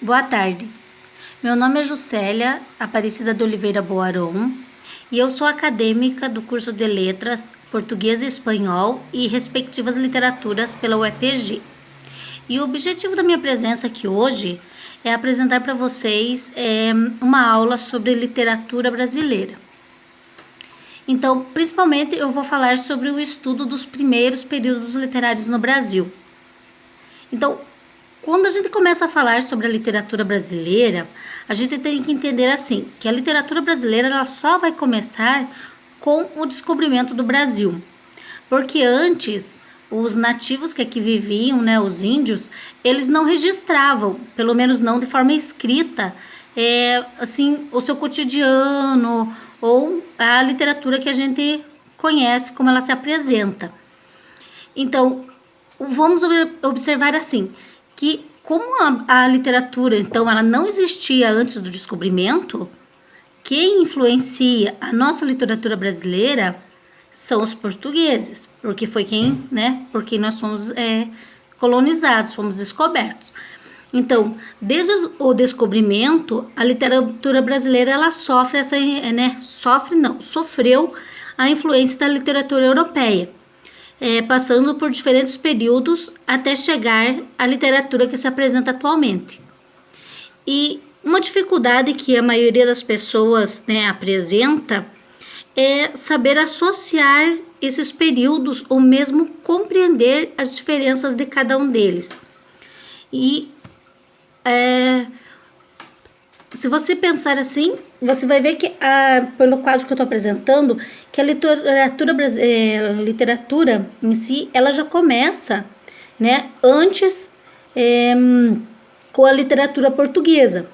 Boa tarde, meu nome é Juscelia Aparecida de Oliveira Boaron e eu sou acadêmica do curso de Letras, Português e Espanhol e respectivas literaturas pela UEPG. E o objetivo da minha presença aqui hoje é apresentar para vocês uma aula sobre literatura brasileira. Então, principalmente eu vou falar sobre o estudo dos primeiros períodos literários no Brasil. Então, quando a gente começa a falar sobre a literatura brasileira, a gente tem que entender assim, que a literatura brasileira ela só vai começar com o descobrimento do Brasil. Porque antes, os nativos que aqui viviam, né, os índios, eles não registravam, pelo menos não de forma escrita, assim, o seu cotidiano ou a literatura que a gente conhece, como ela se apresenta. Então, vamos observar assim, que como a literatura, então, ela não existia antes do descobrimento, quem influencia a nossa literatura brasileira são os portugueses, porque foi quem, né, por quem nós fomos colonizados, fomos descobertos. Então, desde o descobrimento, a literatura brasileira, ela sofre sofreu a influência da literatura europeia. Passando por diferentes períodos até chegar à literatura que se apresenta atualmente. E uma dificuldade que a maioria das pessoas, né, apresenta é saber associar esses períodos ou mesmo compreender as diferenças de cada um deles. E se você pensar assim, você vai ver que, pelo quadro que eu estou apresentando, que a literatura em si, ela já começa, né, antes com a literatura portuguesa,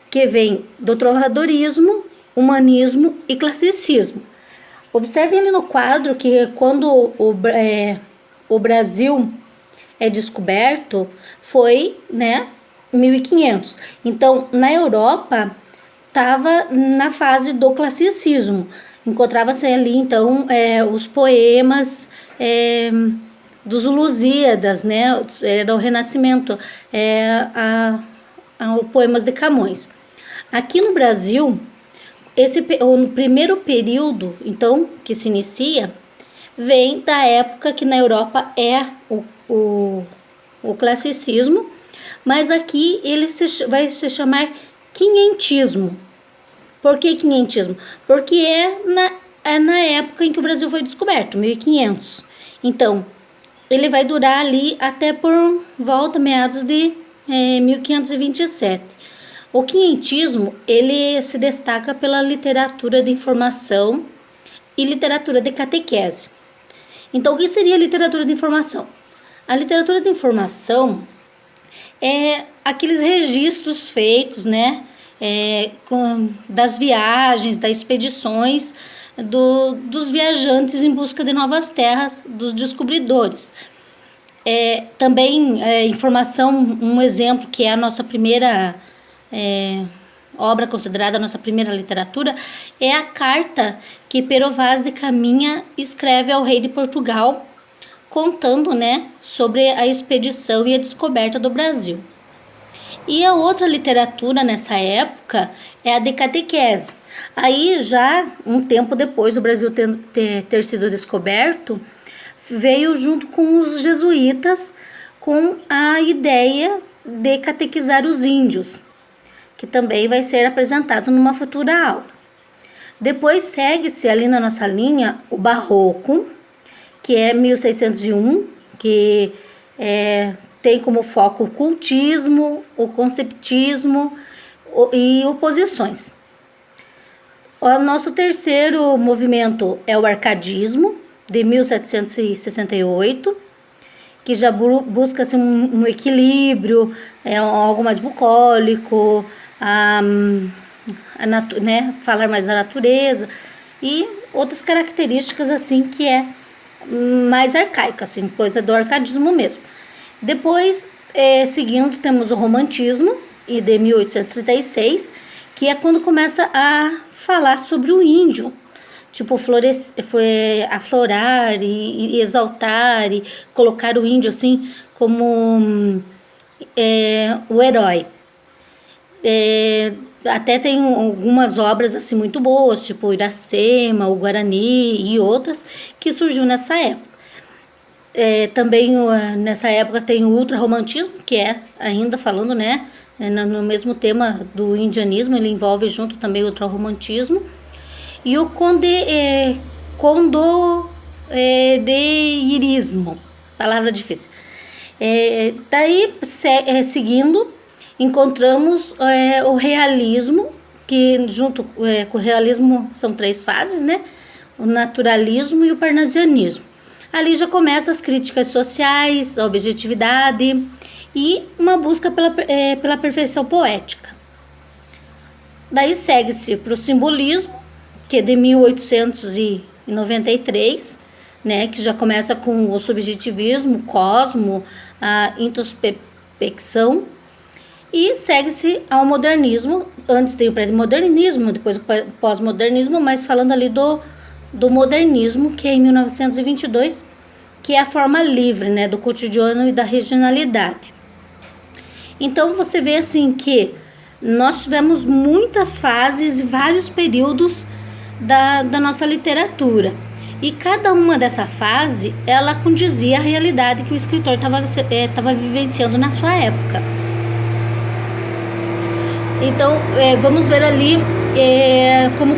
que vem do trovadorismo, humanismo e classicismo. Observem ali no quadro que quando o Brasil é descoberto, foi, né, 1500. Então, na Europa, estava na fase do classicismo. Encontrava-se ali, então, os poemas dos Lusíadas, né? Era o Renascimento, poemas de Camões. Aqui no Brasil, o primeiro período, então, que se inicia, vem da época que na Europa é o classicismo, mas aqui ele vai se chamar quinhentismo. Por que quinhentismo? Porque é na época em que o Brasil foi descoberto, 1500. Então, ele vai durar ali até por volta, meados de 1527. O quinhentismo, ele se destaca pela literatura de informação e literatura de catequese. Então, o que seria a literatura de informação? A literatura de informação é aqueles registros feitos, né, das viagens, das expedições dos viajantes em busca de novas terras, dos descobridores. Também informação, um exemplo que é a nossa primeira obra considerada a nossa primeira literatura, é a carta que Pero Vaz de Caminha escreve ao rei de Portugal, contando, né, sobre a expedição e a descoberta do Brasil. E a outra literatura nessa época é a de catequese. Aí já um tempo depois do Brasil ter sido descoberto, veio junto com os jesuítas com a ideia de catequizar os índios, que também vai ser apresentado numa futura aula. Depois segue-se ali na nossa linha o Barroco, que é 1601, que tem como foco o cultismo, o conceptismo e oposições. O nosso terceiro movimento é o arcadismo, de 1768, que já busca assim, um equilíbrio, algo mais bucólico, né, falar mais da natureza e outras características assim que é mais arcaica, assim, coisa do arcadismo mesmo. Depois, seguindo, temos o romantismo, e de 1836, que é quando começa a falar sobre o índio, tipo, aflorar e exaltar e colocar o índio assim como o herói. até tem algumas obras assim muito boas, tipo Iracema, o Guarani e outras, que surgiu nessa época. Também nessa época tem o ultrarromantismo, que é ainda falando, né, no mesmo tema do indianismo, ele envolve junto também o ultrarromantismo. E o condorceirismo, palavra difícil. Daí, seguindo, encontramos o realismo, que junto com o realismo são 3 fases, né? O naturalismo e o parnasianismo. Ali já começam as críticas sociais, a objetividade e uma busca pela perfeição poética. Daí segue-se para o simbolismo, que é de 1893, né, que já começa com o subjetivismo, o cosmo, a introspecção, e segue-se ao modernismo. Antes tem o pré-modernismo, depois o pós-modernismo, mas falando ali do modernismo, que é em 1922, que é a forma livre, né, do cotidiano e da regionalidade. Então você vê assim que nós tivemos muitas fases e vários períodos da nossa literatura. E cada uma dessa fase, ela condizia à realidade que o escritor estava vivenciando na sua época. Então, vamos ver ali como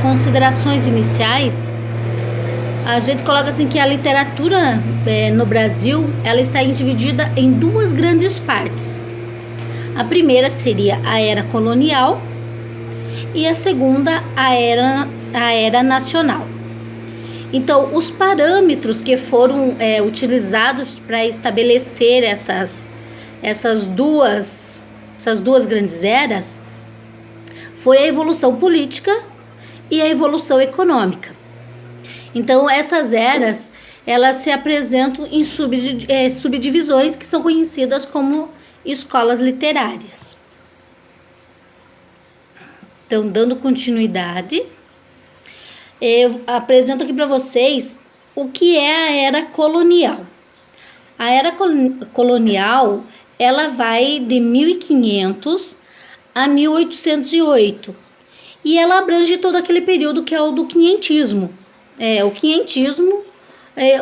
considerações iniciais. A gente coloca assim que a literatura no Brasil, ela está dividida em 2 grandes partes. A primeira seria a era colonial e a segunda a era nacional. Então, os parâmetros que foram utilizados para estabelecer essas duas grandes eras foi a evolução política e a evolução econômica. Então, essas eras, elas se apresentam em subdivisões que são conhecidas como escolas literárias. Então, dando continuidade, eu apresento aqui para vocês o que é a era colonial. A era colonial, ela vai de 1500 a 1808 e ela abrange todo aquele período que é o do quinhentismo. O quinhentismo,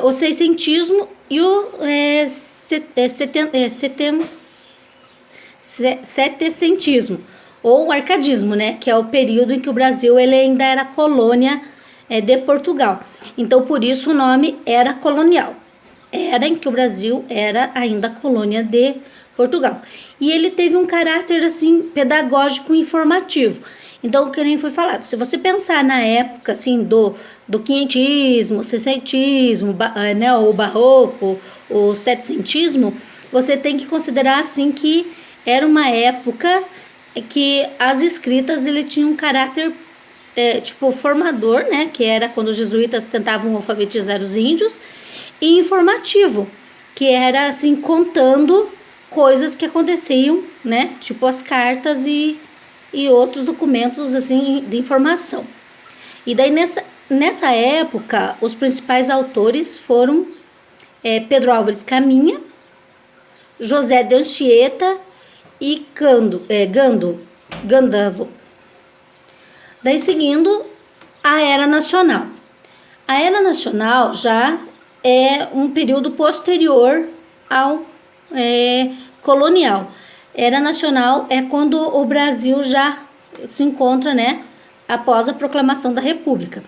o seiscentismo e o setecentismo, ou o arcadismo, né, que é o período em que o Brasil ele ainda era colônia de Portugal. Então, por isso o nome era colonial. Era em que o Brasil era ainda colônia de Portugal. E ele teve um caráter assim pedagógico e informativo. Então, que nem foi falado, se você pensar na época assim do quinhentismo, seiscentismo, né, o barroco, o setecentismo, você tem que considerar assim que era uma época que as escritas ele tinham um caráter formador, né, que era quando os jesuítas tentavam alfabetizar os índios, e informativo, que era assim contando coisas que aconteciam, né, tipo as cartas e outros documentos assim de informação. E daí nessa época os principais autores foram Pedro Álvares Caminha, José de Anchieta e Gandavo. Daí seguindo a Era Nacional. A Era Nacional já é um período posterior ao colonial. Era Nacional é quando o Brasil já se encontra, né, após a proclamação da República.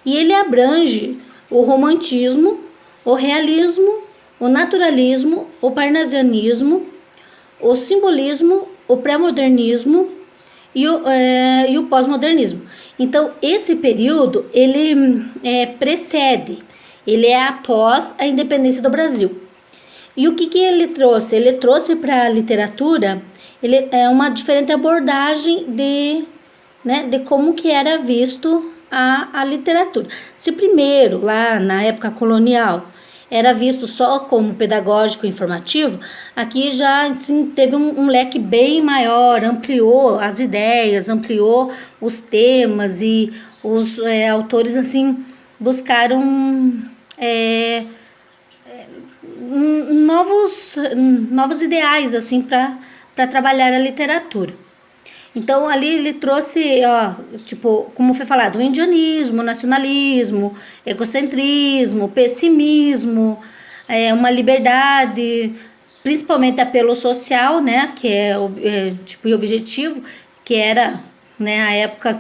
E ele abrange o romantismo, o realismo, o naturalismo, o parnasianismo, o simbolismo, o pré-modernismo e o pós-modernismo. Então, esse período, ele precede, ele é após a independência do Brasil. E o que ele trouxe? Ele trouxe para a literatura uma diferente abordagem de como que era visto a literatura. Se primeiro, lá na época colonial, era visto só como pedagógico e informativo, aqui já assim, teve um leque bem maior, ampliou as ideias, ampliou os temas e os autores assim buscaram novos ideais assim para para trabalhar a literatura. Então, ali ele trouxe, tipo, como foi falado, o indianismo, o nacionalismo, egocentrismo, pessimismo, uma liberdade, principalmente apelo social, né, que tipo, o objetivo, que era, né, a época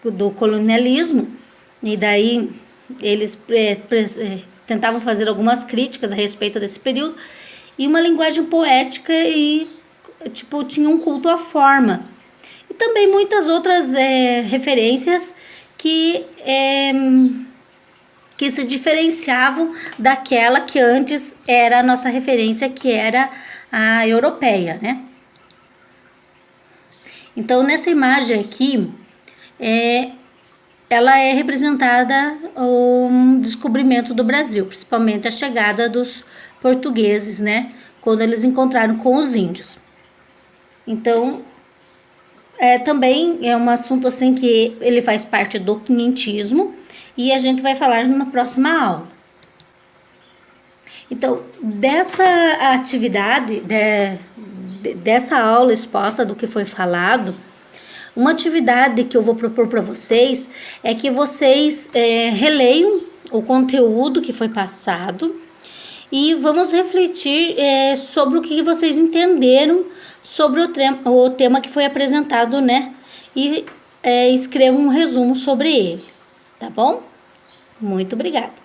do colonialismo, e daí eles tentavam fazer algumas críticas a respeito desse período, e uma linguagem poética e, tipo, tinha um culto à forma. E também muitas outras referências que se diferenciavam daquela que antes era a nossa referência, que era a europeia, né? Então, nessa imagem aqui, ela é representada o descobrimento do Brasil, principalmente a chegada dos portugueses, né? Quando eles encontraram com os índios. Então, também é um assunto assim que ele faz parte do quinhentismo e a gente vai falar numa próxima aula. Então, dessa atividade, dessa aula exposta do que foi falado, uma atividade que eu vou propor para vocês é que vocês releiam o conteúdo que foi passado e vamos refletir sobre o que vocês entenderam sobre o tema que foi apresentado, né? E escrevam um resumo sobre ele, tá bom? Muito obrigada.